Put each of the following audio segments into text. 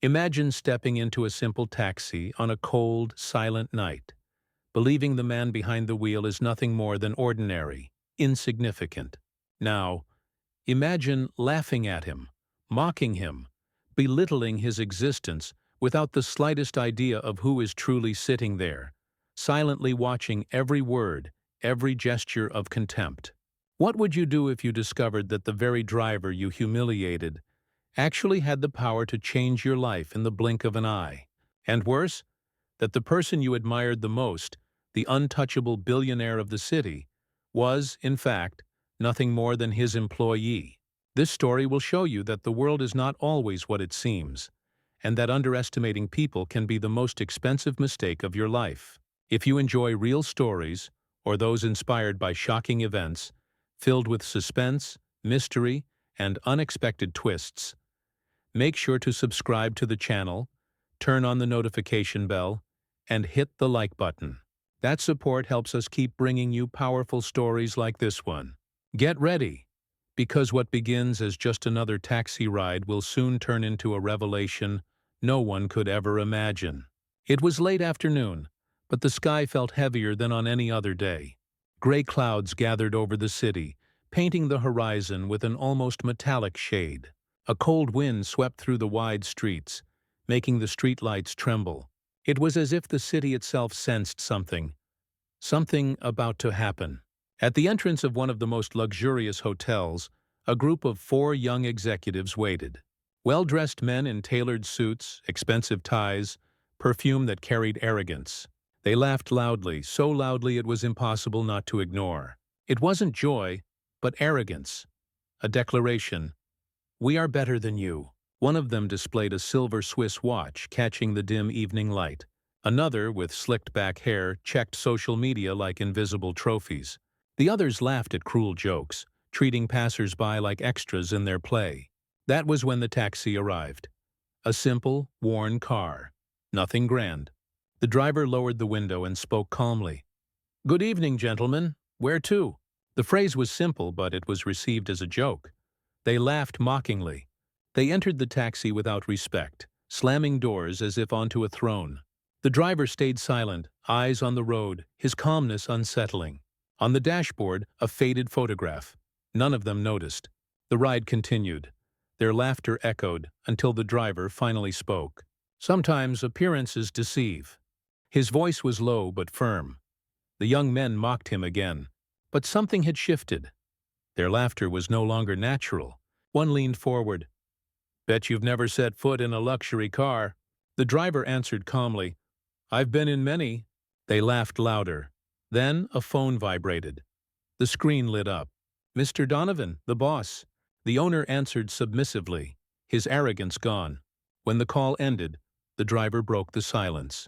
Imagine stepping into a simple taxi on a cold, silent night, believing the man behind the wheel is nothing more than ordinary, insignificant. Now, imagine laughing at him, mocking him, belittling his existence without the slightest idea of who is truly sitting there, silently watching every word, every gesture of contempt. What would you do if you discovered that the very driver you humiliated actually had the power to change your life in the blink of an eye? And worse, that the person you admired the most, the untouchable billionaire of the city, was, in fact, nothing more than his employee. This story will show you that the world is not always what it seems, and that underestimating people can be the most expensive mistake of your life. If you enjoy real stories, or those inspired by shocking events, filled with suspense, mystery, and unexpected twists, make sure to subscribe to the channel, turn on the notification bell, and hit the like button. That support helps us keep bringing you powerful stories like this one. Get ready, because what begins as just another taxi ride will soon turn into a revelation no one could ever imagine. It was late afternoon, but the sky felt heavier than on any other day. Gray clouds gathered over the city, painting the horizon with an almost metallic shade. A cold wind swept through the wide streets, making the streetlights tremble. It was as if the city itself sensed something about to happen. At the entrance of one of the most luxurious hotels, a group of 4 young executives waited. Well-dressed men in tailored suits, expensive ties, perfume that carried arrogance. They laughed loudly, so loudly it was impossible not to ignore. It wasn't joy, but arrogance. A declaration. "We are better than you." One of them displayed a silver Swiss watch, catching the dim evening light. Another, with slicked-back hair, checked social media like invisible trophies. The others laughed at cruel jokes, treating passers-by like extras in their play. That was when the taxi arrived. A simple, worn car. Nothing grand. The driver lowered the window and spoke calmly. "Good evening, gentlemen. Where to?" The phrase was simple, but it was received as a joke. They laughed mockingly. They entered the taxi without respect, slamming doors as if onto a throne. The driver stayed silent, eyes on the road, his calmness unsettling. On the dashboard, a faded photograph. None of them noticed. The ride continued. Their laughter echoed until the driver finally spoke. "Sometimes appearances deceive." His voice was low but firm. The young men mocked him again. But something had shifted. Their laughter was no longer natural. One leaned forward. "Bet you've never set foot in a luxury car." The driver answered calmly, "I've been in many." They laughed louder. Then a phone vibrated. The screen lit up. "Mr. Donovan, the boss." The owner answered submissively, his arrogance gone. When the call ended, the driver broke the silence.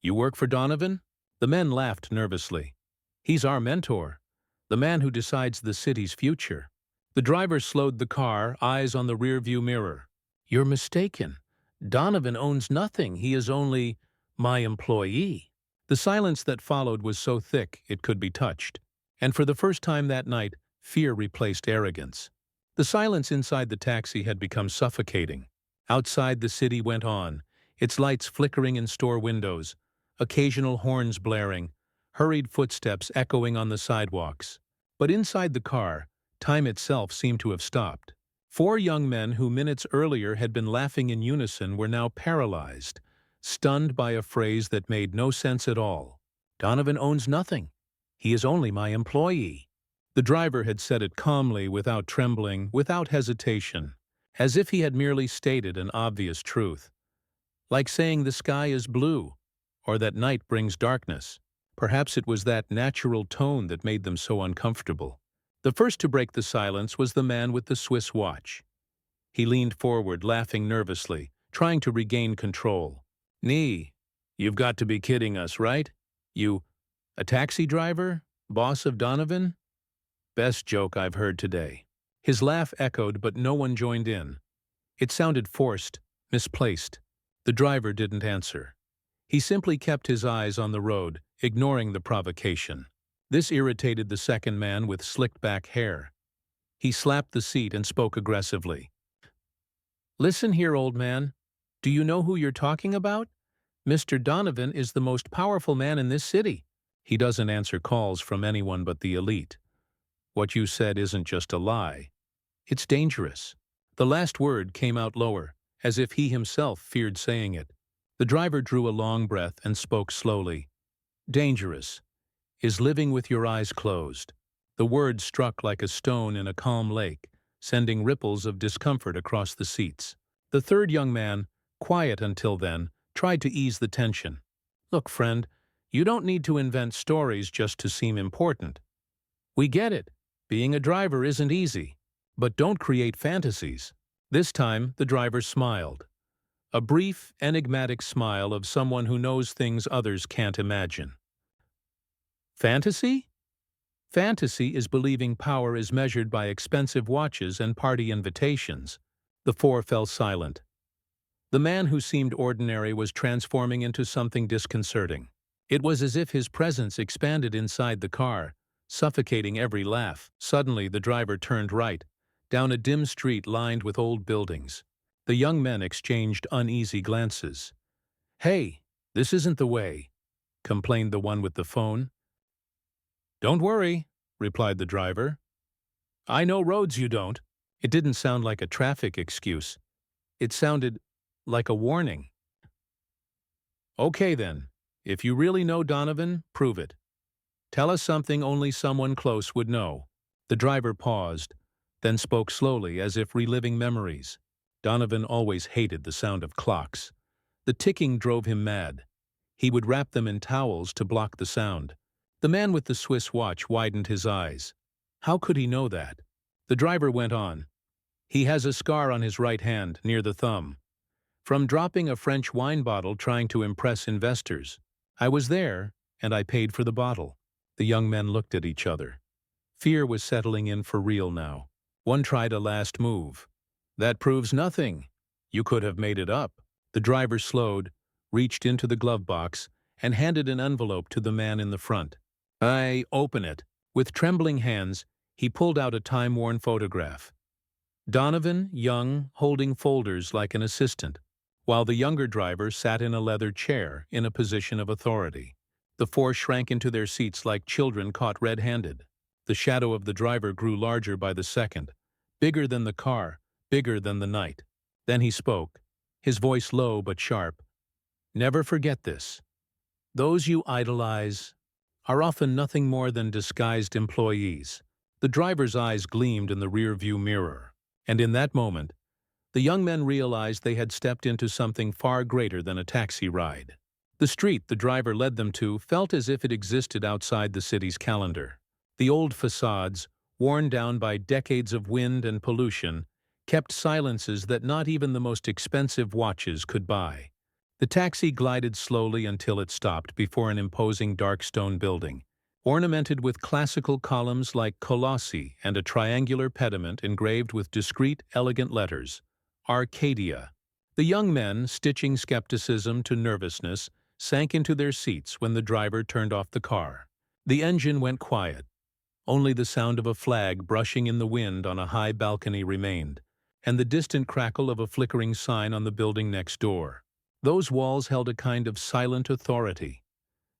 "You work for Donovan?" The men laughed nervously. "He's our mentor, the man who decides the city's future." The driver slowed the car, eyes on the rearview mirror. "You're mistaken. Donovan owns nothing. He is only my employee." The silence that followed was so thick it could be touched. And for the first time that night, fear replaced arrogance. The silence inside the taxi had become suffocating. Outside, the city went on, its lights flickering in store windows, occasional horns blaring, hurried footsteps echoing on the sidewalks. But inside the car, time itself seemed to have stopped. 4 young men who minutes earlier had been laughing in unison were now paralyzed, stunned by a phrase that made no sense at all. "Donovan owns nothing. He is only my employee." The driver had said it calmly, without trembling, without hesitation, as if he had merely stated an obvious truth. Like saying the sky is blue, or that night brings darkness. Perhaps it was that natural tone that made them so uncomfortable. The first to break the silence was the man with the Swiss watch. He leaned forward, laughing nervously, trying to regain control. "Nee, you've got to be kidding us, right? You, a taxi driver? Boss of Donovan? Best joke I've heard today." His laugh echoed, but no one joined in. It sounded forced, misplaced. The driver didn't answer. He simply kept his eyes on the road, ignoring the provocation. This irritated the second man with slicked-back hair. He slapped the seat and spoke aggressively. "Listen here, old man. Do you know who you're talking about? Mr. Donovan is the most powerful man in this city. He doesn't answer calls from anyone but the elite. What you said isn't just a lie. It's dangerous. The last word came out lower, as if he himself feared saying it. The driver drew a long breath and spoke slowly. Dangerous is living with your eyes closed. The word struck like a stone in a calm lake, sending ripples of discomfort across the seats. The third young man, quiet until then, tried to ease the tension. Look, friend, you don't need to invent stories just to seem important. We get it. Being a driver isn't easy. But don't create fantasies. This time, the driver smiled. A brief, enigmatic smile of someone who knows things others can't imagine. Fantasy? Fantasy is believing power is measured by expensive watches and party invitations. The four fell silent. The man who seemed ordinary was transforming into something disconcerting. It was as if his presence expanded inside the car, suffocating every laugh. Suddenly, the driver turned right, down a dim street lined with old buildings. The young men exchanged uneasy glances. "Hey, this isn't the way," complained the one with the phone. "Don't worry," replied the driver. "I know roads you don't." It didn't sound like a traffic excuse. It sounded like a warning. "Okay then, if you really know Donovan, prove it. Tell us something only someone close would know." The driver paused, then spoke slowly as if reliving memories. Donovan always hated the sound of clocks. The ticking drove him mad. He would wrap them in towels to block the sound. The man with the Swiss watch widened his eyes. How could he know that? The driver went on. "He has a scar on his right hand, near the thumb, from dropping a French wine bottle trying to impress investors. I was there, and I paid for the bottle." The young men looked at each other. Fear was settling in for real now. One tried a last move. "That proves nothing. You could have made it up." The driver slowed, reached into the glove box, and handed an envelope to the man in the front. Open it." With trembling hands, he pulled out a time-worn photograph. Donovan, young, holding folders like an assistant, while the younger driver sat in a leather chair in a position of authority. The four shrank into their seats like children caught red-handed. The shadow of the driver grew larger by the second, bigger than the car, bigger than the night. Then he spoke, his voice low but sharp. "Never forget this. Those you idolize are often nothing more than disguised employees." The driver's eyes gleamed in the rear-view mirror, and in that moment, the young men realized they had stepped into something far greater than a taxi ride. The street the driver led them to felt as if it existed outside the city's calendar. The old facades, worn down by decades of wind and pollution, kept silences that not even the most expensive watches could buy. The taxi glided slowly until it stopped before an imposing dark stone building, ornamented with classical columns like colossi and a triangular pediment engraved with discreet, elegant letters, Arcadia. The young men, stitching skepticism to nervousness, sank into their seats when the driver turned off the car. The engine went quiet. Only the sound of a flag brushing in the wind on a high balcony remained, and the distant crackle of a flickering sign on the building next door. Those walls held a kind of silent authority,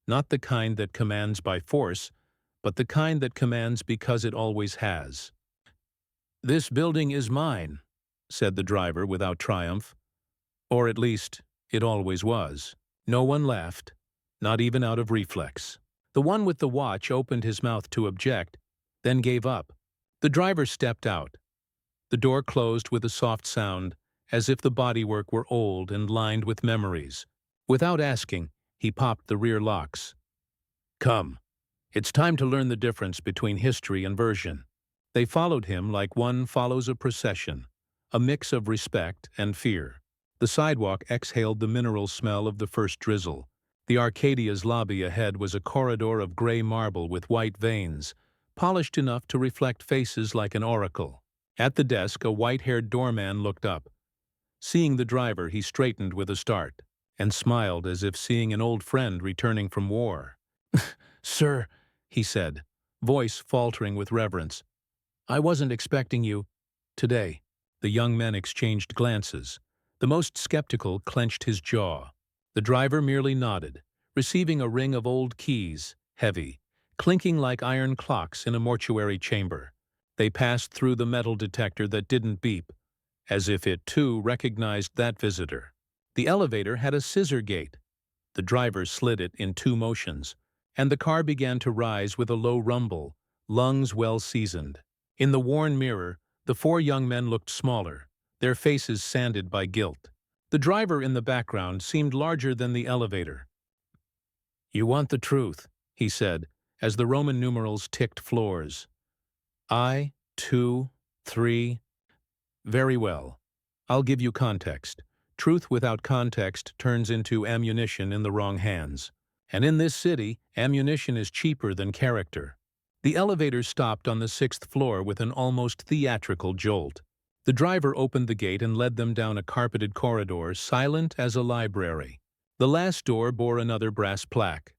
not the kind that commands by force, but the kind that commands because it always has. "This building is mine," said the driver without triumph. Or at least, it always was. No one laughed, not even out of reflex. The one with the watch opened his mouth to object, then gave up. The driver stepped out. The door closed with a soft sound, as if the bodywork were old and lined with memories. Without asking, he popped the rear locks. "Come, it's time to learn the difference between history and version." They followed him like one follows a procession, a mix of respect and fear. The sidewalk exhaled the mineral smell of the first drizzle. The Arcadia's lobby ahead was a corridor of gray marble with white veins, polished enough to reflect faces like an oracle. At the desk, a white-haired doorman looked up. Seeing the driver, he straightened with a start, and smiled as if seeing an old friend returning from war. "Sir," he said, voice faltering with reverence, "I wasn't expecting you today." The young men exchanged glances. The most skeptical clenched his jaw. The driver merely nodded, receiving a ring of old keys, heavy, clinking like iron clocks in a mortuary chamber. They passed through the metal detector that didn't beep, as if it too recognized that visitor. The elevator had a scissor gate. The driver slid it in 2 motions, and the car began to rise with a low rumble, lungs well seasoned. In the worn mirror, the 4 young men looked smaller, their faces sanded by guilt. The driver in the background seemed larger than the elevator. "You want the truth," he said, as the Roman numerals ticked floors. "I, 2, 3. Very well. I'll give you context. Truth without context turns into ammunition in the wrong hands. And in this city, ammunition is cheaper than character." The elevator stopped on the 6th floor with an almost theatrical jolt. The driver opened the gate and led them down a carpeted corridor, silent as a library. The last door bore another brass plaque.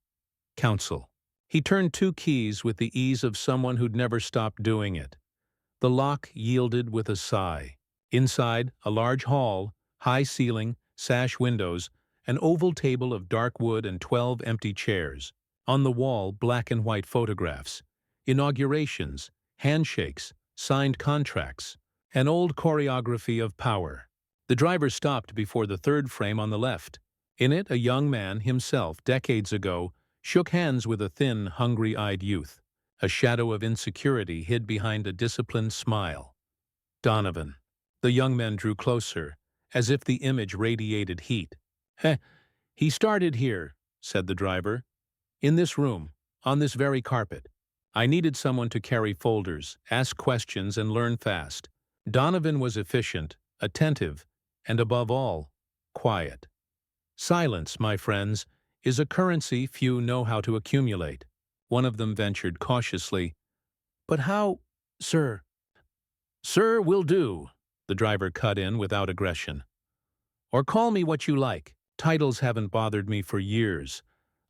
Counsel. He turned 2 keys with the ease of someone who'd never stopped doing it. The lock yielded with a sigh. Inside, a large hall, high ceiling, sash windows, an oval table of dark wood and 12 empty chairs. On the wall, black and white photographs. Inaugurations, handshakes, signed contracts. An old choreography of power. The driver stopped before the 3rd frame on the left. In it, a young man, himself, decades ago, shook hands with a thin, hungry-eyed youth. A shadow of insecurity hid behind a disciplined smile. Donovan. The young man drew closer, as if the image radiated heat. He started here," said the driver. "In this room, on this very carpet. I needed someone to carry folders, ask questions, and learn fast. Donovan was efficient, attentive, and above all, quiet. Silence, my friends, is a currency few know how to accumulate." One of them ventured cautiously. "But how, sir?" "Sir will do," the driver cut in without aggression. "Or call me what you like. Titles haven't bothered me for years.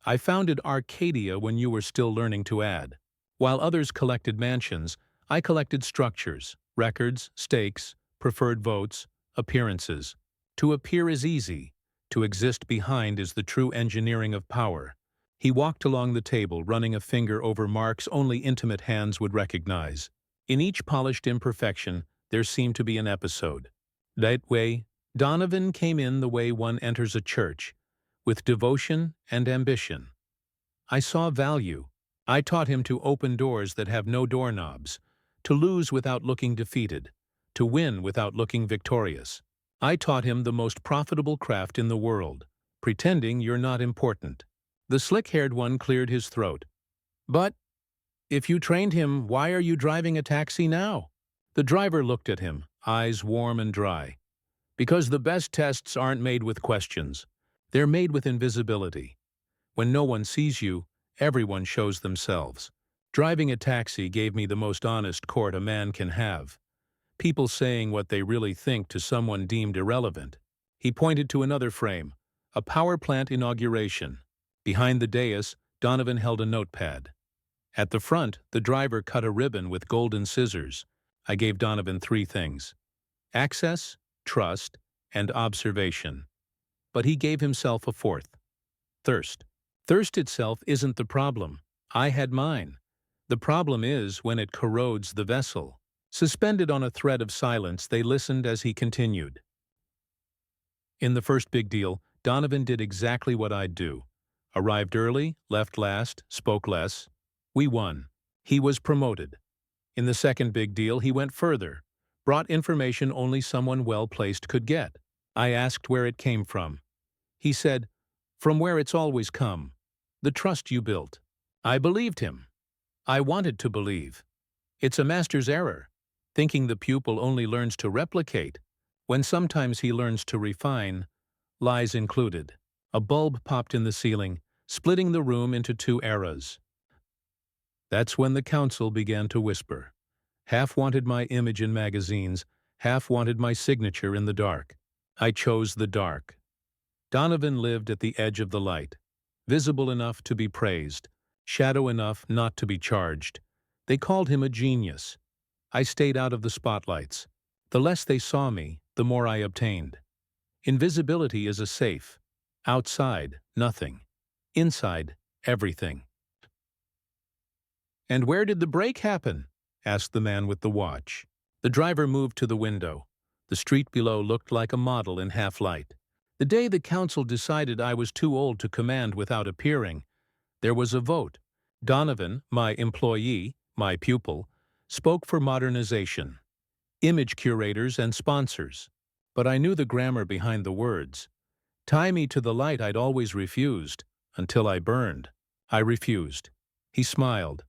I founded Arcadia when you were still learning to add. While others collected mansions, I collected structures, records, stakes, preferred votes, appearances. To appear is easy. To exist behind is the true engineering of power." He walked along the table, running a finger over marks only intimate hands would recognize. In each polished imperfection, there seemed to be an episode. That way, Donovan came in the way one enters a church, with devotion and ambition. I saw value. I taught him to open doors that have no doorknobs, to lose without looking defeated, to win without looking victorious. I taught him the most profitable craft in the world, pretending you're not important. The slick-haired one cleared his throat. "But if you trained him, why are you driving a taxi now?" The driver looked at him, eyes warm and dry. "Because the best tests aren't made with questions. They're made with invisibility. When no one sees you, everyone shows themselves. Driving a taxi gave me the most honest court a man can have. People saying what they really think to someone deemed irrelevant." He pointed to another frame, a power plant inauguration. Behind the dais, Donovan held a notepad. At the front, the driver cut a ribbon with golden scissors. I gave Donovan 3 things: access, trust, and observation. But he gave himself a 4th: thirst. Thirst itself isn't the problem. I had mine. The problem is when it corrodes the vessel. Suspended on a thread of silence, they listened as he continued. In the first big deal, Donovan did exactly what I'd do. Arrived early, left last, spoke less. We won. He was promoted. In the second big deal, he went further, brought information only someone well-placed could get. I asked where it came from. He said, "From where it's always come. The trust you built." I believed him. I wanted to believe. It's a master's error, thinking the pupil only learns to replicate, when sometimes he learns to refine, lies included. A bulb popped in the ceiling, splitting the room into 2 eras. That's when the council began to whisper. Half wanted my image in magazines, half wanted my signature in the dark. I chose the dark. Donovan lived at the edge of the light, visible enough to be praised, shadow enough not to be charged. They called him a genius. I stayed out of the spotlights. The less they saw me, the more I obtained. Invisibility is a safe. Outside, nothing. Inside, everything. "And where did the break happen?" asked the man with the watch. The driver moved to the window. The street below looked like a model in half-light. "The day the council decided I was too old to command without appearing, there was a vote. Donovan, my employee, my pupil, spoke for modernization, image curators and sponsors. But I knew the grammar behind the words. Tie me to the light I'd always refused, until I burned. I refused." He smiled,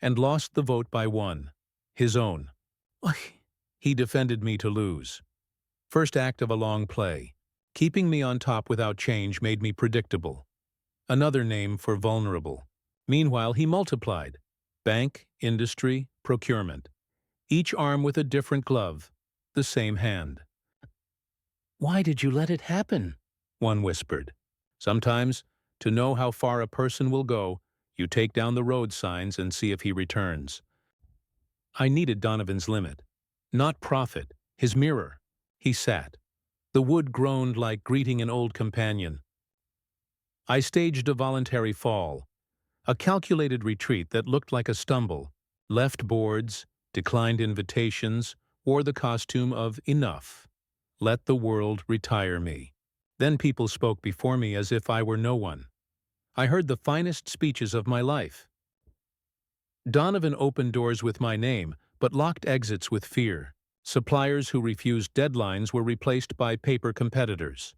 and lost the vote by one, his own. He defended me to lose. First act of a long play. Keeping me on top without change made me predictable. Another name for vulnerable. Meanwhile, he multiplied. Bank, industry, procurement. Each arm with a different glove, the same hand. "Why did you let it happen?" one whispered. "Sometimes, to know how far a person will go, you take down the road signs and see if he returns." I needed Donovan's limit. Not profit, his mirror. He sat. The wood groaned like greeting an old companion. I staged a voluntary fall, a calculated retreat that looked like a stumble, left boards, declined invitations, wore the costume of enough. Let the world retire me. Then people spoke before me as if I were no one. I heard the finest speeches of my life. Donovan opened doors with my name, but locked exits with fear. Suppliers who refused deadlines were replaced by paper competitors.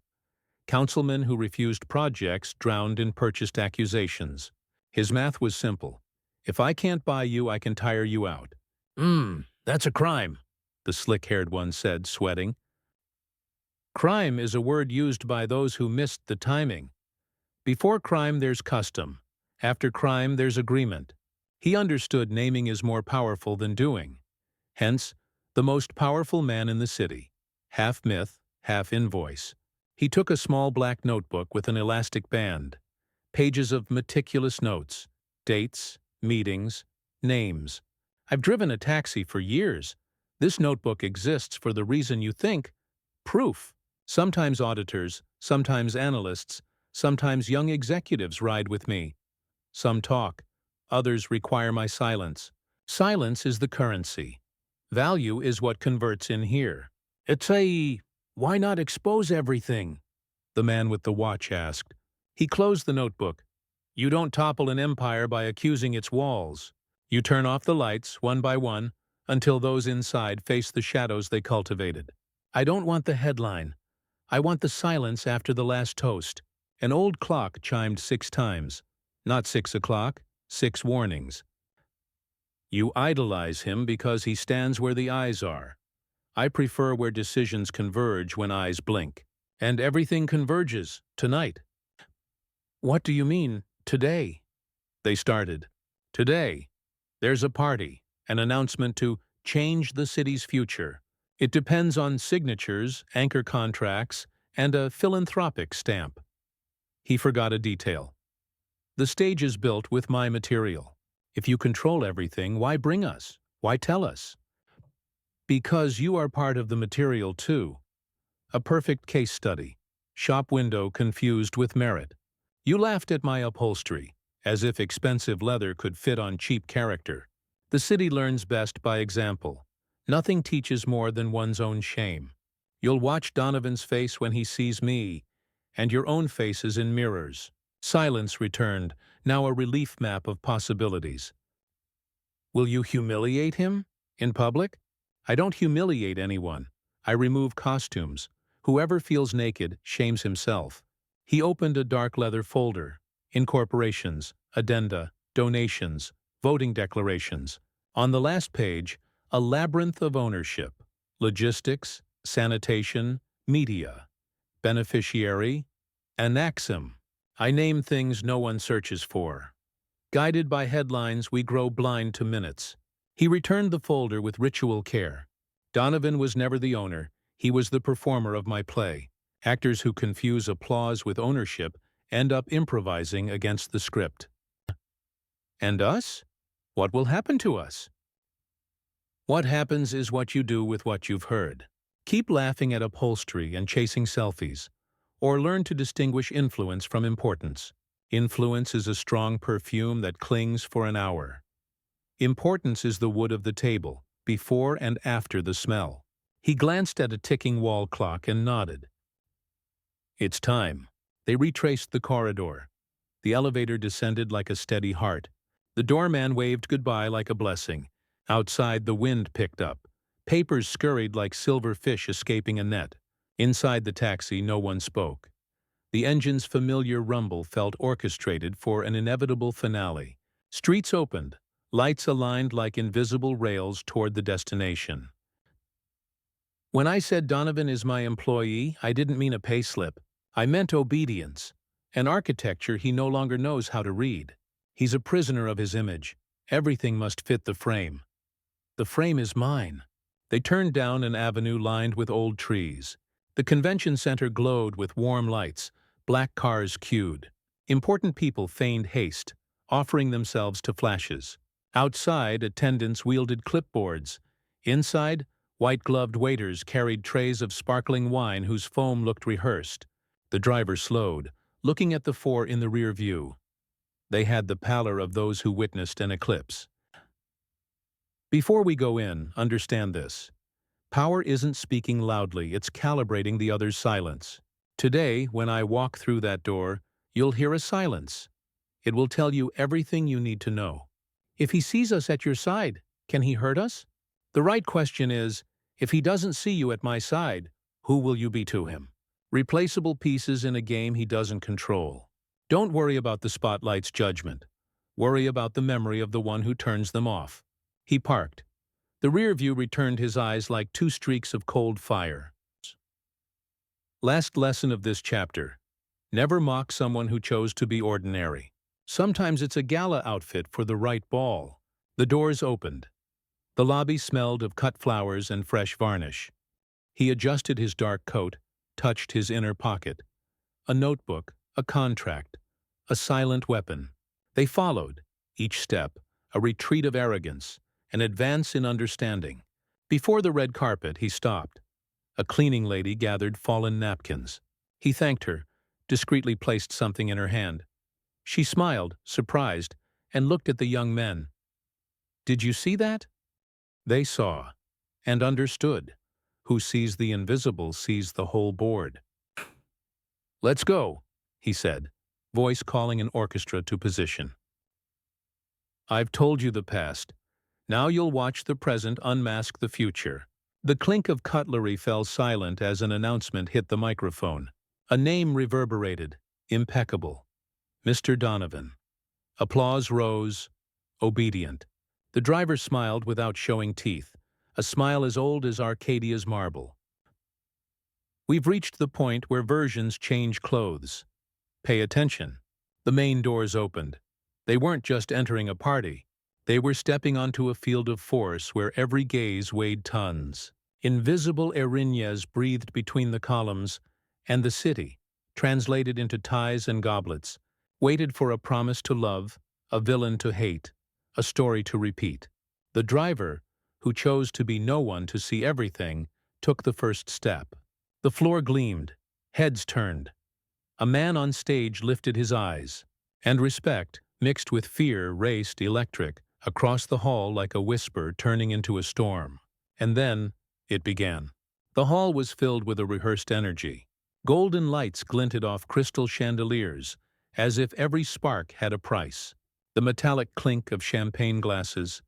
Councilmen who refused projects drowned in purchased accusations. His math was simple. If I can't buy you, I can tire you out. That's a crime," the slick-haired one said, sweating. Crime is a word used by those who missed the timing. Before crime, there's custom. After crime, there's agreement. He understood naming is more powerful than doing. Hence, the most powerful man in the city. Half myth, half invoice. He took a small black notebook with an elastic band. Pages of meticulous notes. Dates, meetings, names. "I've driven a taxi for years. This notebook exists for the reason you think. Proof. Sometimes auditors, sometimes analysts, sometimes young executives ride with me. Some talk. Others require my silence. Silence is the currency. Value is what converts in here." Why not expose everything?" the man with the watch asked. He closed the notebook. "You don't topple an empire by accusing its walls. You turn off the lights, one by one, until those inside face the shadows they cultivated. I don't want the headline. I want the silence after the last toast." An old clock chimed 6 times. Not 6 o'clock, 6 warnings. You idolize him because he stands where the eyes are. I prefer where decisions converge when eyes blink. And everything converges, tonight. "What do you mean, today?" They started. "Today. There's a party, an announcement to change the city's future. It depends on signatures, anchor contracts, and a philanthropic stamp." He forgot a detail. "The stage is built with my material. If you control everything, why bring us? Why tell us?" "Because you are part of the material, too. A perfect case study. Shop window confused with merit. You laughed at my upholstery, as if expensive leather could fit on cheap character. The city learns best by example. Nothing teaches more than one's own shame. You'll watch Donovan's face when he sees me, and your own faces in mirrors." Silence returned, now a relief map of possibilities. "Will you humiliate him? In public?" "I don't humiliate anyone. I remove costumes. Whoever feels naked shames himself." He opened a dark leather folder. Incorporations, addenda, donations, voting declarations. On the last page, a labyrinth of ownership. Logistics, sanitation, media. Beneficiary, Anaxim. I name things no one searches for. Guided by headlines, we grow blind to minutes. He returned the folder with ritual care. Donovan was never the owner. He was the performer of my play. Actors who confuse applause with ownership end up improvising against the script. And us? What will happen to us? What happens is what you do with what you've heard. Keep laughing at upholstery and chasing selfies, or learn to distinguish influence from importance. Influence is a strong perfume that clings for an hour. Importance is the wood of the table, before and after the smell. He glanced at a ticking wall clock and nodded. It's time. They retraced the corridor. The elevator descended like a steady heart. The doorman waved goodbye like a blessing. Outside, the wind picked up. Papers scurried like silver fish escaping a net. Inside the taxi, no one spoke. The engine's familiar rumble felt orchestrated for an inevitable finale. Streets opened, lights aligned like invisible rails toward the destination. When I said Donovan is my employee, I didn't mean a payslip. I meant obedience, an architecture he no longer knows how to read. He's a prisoner of his image. Everything must fit the frame. The frame is mine. They turned down an avenue lined with old trees. The convention center glowed with warm lights, black cars queued. Important people feigned haste, offering themselves to flashes. Outside, attendants wielded clipboards. Inside, white-gloved waiters carried trays of sparkling wine whose foam looked rehearsed. The driver slowed, looking at the four in the rear view. They had the pallor of those who witnessed an eclipse. Before we go in, understand this. Power isn't speaking loudly, it's calibrating the other's silence. Today, when I walk through that door, you'll hear a silence. It will tell you everything you need to know. If he sees us at your side, can he hurt us? The right question is, if he doesn't see you at my side, who will you be to him? Replaceable pieces in a game he doesn't control. Don't worry about the spotlight's judgment. Worry about the memory of the one who turns them off. He parked. The rear view returned his eyes like two streaks of cold fire. Last lesson of this chapter. Never mock someone who chose to be ordinary. Sometimes it's a gala outfit for the right ball. The doors opened. The lobby smelled of cut flowers and fresh varnish. He adjusted his dark coat, touched his inner pocket. A notebook, a contract, a silent weapon. They followed, each step, a retreat of arrogance, an advance in understanding. Before the red carpet, he stopped. A cleaning lady gathered fallen napkins. He thanked her, discreetly placed something in her hand. She smiled, surprised, and looked at the young men. Did you see that? They saw, and understood. Who sees the invisible sees the whole board. Let's go, he said, voice calling an orchestra to position. I've told you the past. Now you'll watch the present unmask the future. The clink of cutlery fell silent as an announcement hit the microphone. A name reverberated, impeccable. Mr. Donovan. Applause rose, obedient. The driver smiled without showing teeth, a smile as old as Arcadia's marble. We've reached the point where versions change clothes. Pay attention. The main doors opened. They weren't just entering a party. They were stepping onto a field of force where every gaze weighed tons. Invisible Erinyes breathed between the columns, and the city, translated into ties and goblets, waited for a promise to love, a villain to hate, a story to repeat. The driver, who chose to be no one to see everything, took the first step. The floor gleamed, heads turned. A man on stage lifted his eyes, and respect, mixed with fear, raced electric across the hall like a whisper turning into a storm. And then it began. The hall was filled with a rehearsed energy. Golden lights glinted off crystal chandeliers, as if every spark had a price. The metallic clink of champagne glasses,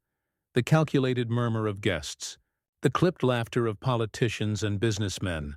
the calculated murmur of guests, the clipped laughter of politicians and businessmen,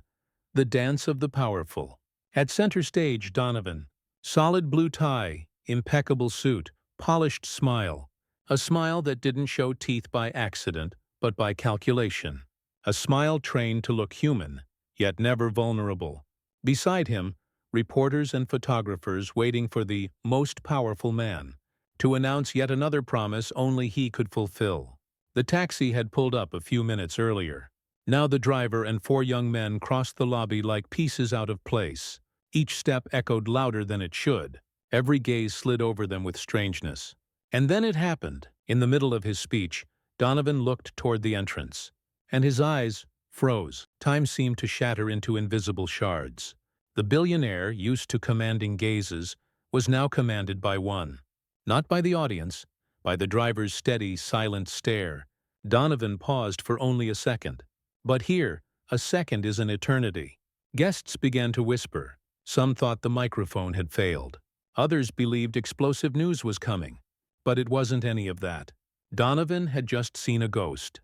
the dance of the powerful. At center stage, Donovan. Solid blue tie, impeccable suit, polished smile. A smile that didn't show teeth by accident, but by calculation. A smile trained to look human, yet never vulnerable. Beside him, reporters and photographers waiting for the most powerful man to announce yet another promise only he could fulfill. The taxi had pulled up a few minutes earlier. Now the driver and four young men crossed the lobby like pieces out of place. Each step echoed louder than it should. Every gaze slid over them with strangeness. And then it happened. In the middle of his speech, Donovan looked toward the entrance, and his eyes, froze. Time seemed to shatter into invisible shards. The billionaire, used to commanding gazes, was now commanded by one. Not by the audience, by the driver's steady, silent stare. Donovan paused for only a second. But here, a second is an eternity. Guests began to whisper. Some thought the microphone had failed. Others believed explosive news was coming. But it wasn't any of that. Donovan had just seen a ghost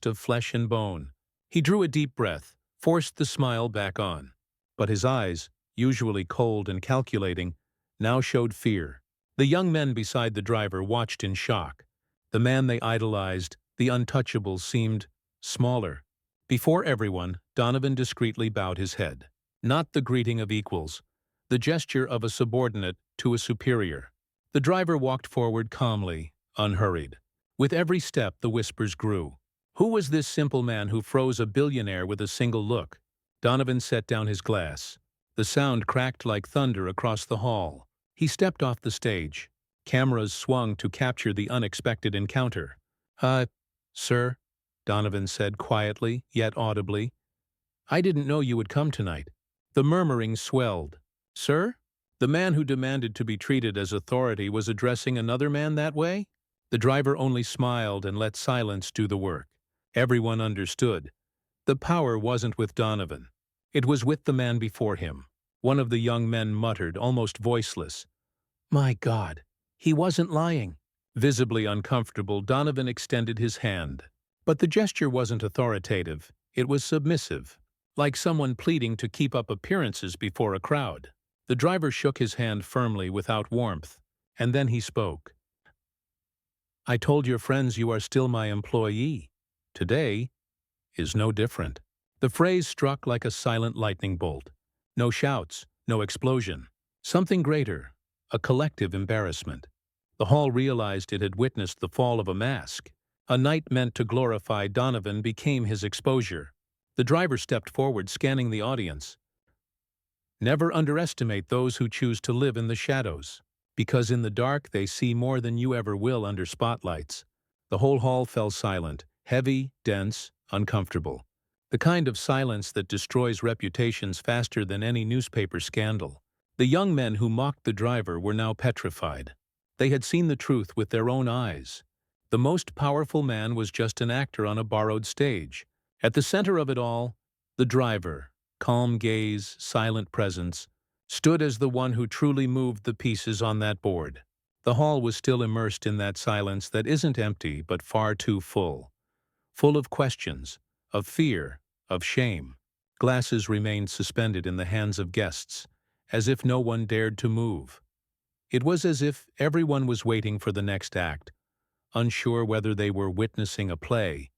of flesh and bone. He drew a deep breath, forced the smile back on. But his eyes, usually cold and calculating, now showed fear. The young men beside the driver watched in shock. The man they idolized, the untouchable, seemed smaller. Before everyone, Donovan discreetly bowed his head. Not the greeting of equals, the gesture of a subordinate to a superior. The driver walked forward calmly, unhurried. With every step, the whispers grew. Who was this simple man who froze a billionaire with a single look? Donovan set down his glass. The sound cracked like thunder across the hall. He stepped off the stage. Cameras swung to capture the unexpected encounter. Sir," Donovan said quietly, yet audibly. "I didn't know you would come tonight." The murmuring swelled. "Sir?" The man who demanded to be treated as authority was addressing another man that way? The driver only smiled and let silence do the work. Everyone understood. The power wasn't with Donovan. It was with the man before him. One of the young men muttered, almost voiceless, "My God, he wasn't lying." Visibly uncomfortable, Donovan extended his hand. But the gesture wasn't authoritative. It was submissive, like someone pleading to keep up appearances before a crowd. The driver shook his hand firmly without warmth, and then he spoke. "I told your friends you are still my employee. Today is no different." The phrase struck like a silent lightning bolt. No shouts, no explosion. Something greater, a collective embarrassment. The hall realized it had witnessed the fall of a mask. A night meant to glorify Donovan became his exposure. The driver stepped forward, scanning the audience. Never underestimate those who choose to live in the shadows, because in the dark they see more than you ever will under spotlights. The whole hall fell silent, heavy, dense, uncomfortable. The kind of silence that destroys reputations faster than any newspaper scandal. The young men who mocked the driver were now petrified. They had seen the truth with their own eyes. The most powerful man was just an actor on a borrowed stage. At the center of it all, the driver, calm gaze, silent presence, stood as the one who truly moved the pieces on that board. The hall was still immersed in that silence that isn't empty but far too full. Full of questions, of fear, of shame. Glasses remained suspended in the hands of guests, as if no one dared to move. It was as if everyone was waiting for the next act, unsure whether they were witnessing a play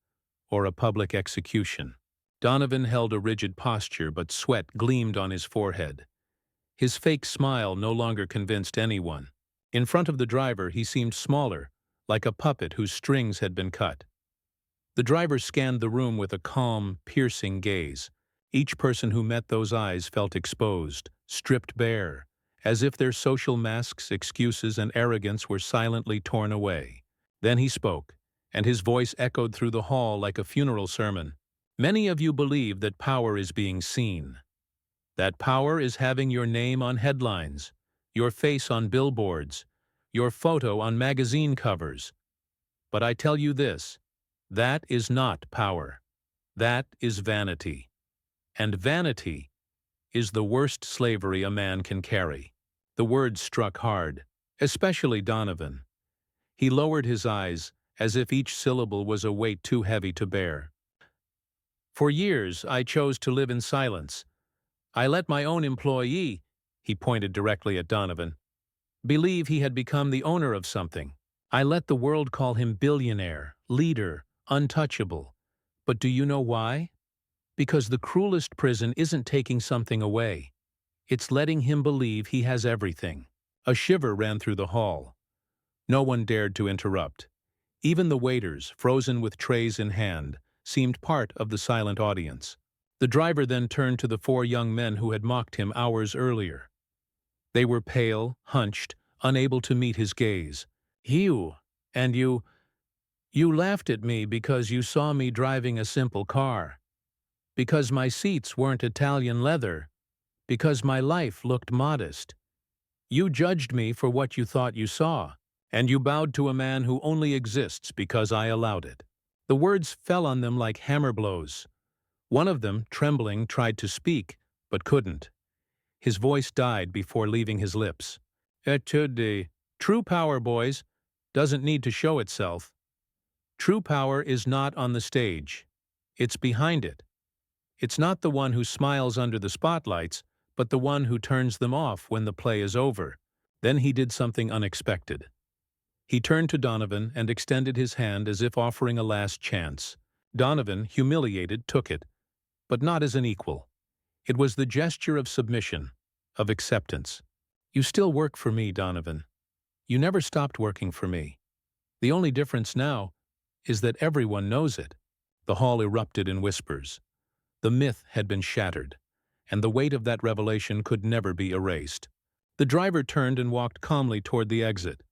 or a public execution. Donovan held a rigid posture, but sweat gleamed on his forehead. His fake smile no longer convinced anyone. In front of the driver, he seemed smaller, like a puppet whose strings had been cut. The driver scanned the room with a calm, piercing gaze. Each person who met those eyes felt exposed, stripped bare, as if their social masks, excuses, and arrogance were silently torn away. Then he spoke, and his voice echoed through the hall like a funeral sermon. "Many of you believe that power is being seen. That power is having your name on headlines, your face on billboards, your photo on magazine covers. But I tell you this, that is not power. That is vanity. And vanity is the worst slavery a man can carry." The words struck hard, especially Donovan. He lowered his eyes, as if each syllable was a weight too heavy to bear. "For years, I chose to live in silence. I let my own employee," he pointed directly at Donovan, "believe he had become the owner of something. I let the world call him billionaire, leader, untouchable. But do you know why? Because the cruelest prison isn't taking something away. It's letting him believe he has everything." A shiver ran through the hall. No one dared to interrupt. Even the waiters, frozen with trays in hand, seemed part of the silent audience. The driver then turned to the four young men who had mocked him hours earlier. They were pale, hunched, unable to meet his gaze. "You, and you laughed at me because you saw me driving a simple car. because my seats weren't Italian leather, because my life looked modest. You judged me for what you thought you saw, and you bowed to a man who only exists because I allowed it." The words fell on them like hammer blows. One of them, trembling, tried to speak, but couldn't. His voice died before leaving his lips. Etude. True power, boys, doesn't need to show itself. True power is not on the stage. It's behind it. It's not the one who smiles under the spotlights, but the one who turns them off when the play is over. Then he did something unexpected. He turned to Donovan and extended his hand as if offering a last chance. Donovan, humiliated, took it, but not as an equal. It was the gesture of submission, of acceptance. "You still work for me, Donovan. You never stopped working for me. The only difference now is that everyone knows it." The hall erupted in whispers. The myth had been shattered, and the weight of that revelation could never be erased. The driver turned and walked calmly toward the exit.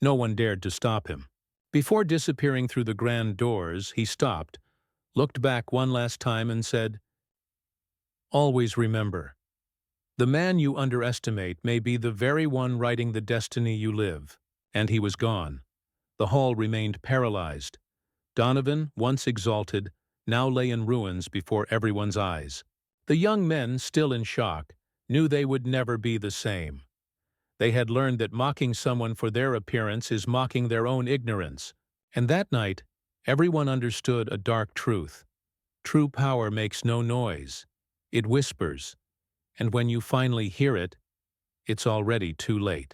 No one dared to stop him. Before disappearing through the grand doors, he stopped, looked back one last time and said, "Always remember, the man you underestimate may be the very one writing the destiny you live." And he was gone. The hall remained paralyzed. Donovan, once exalted, now lay in ruins before everyone's eyes. The young men, still in shock, knew they would never be the same. They had learned that mocking someone for their appearance is mocking their own ignorance. And that night, everyone understood a dark truth. True power makes no noise. It whispers. And when you finally hear it, it's already too late.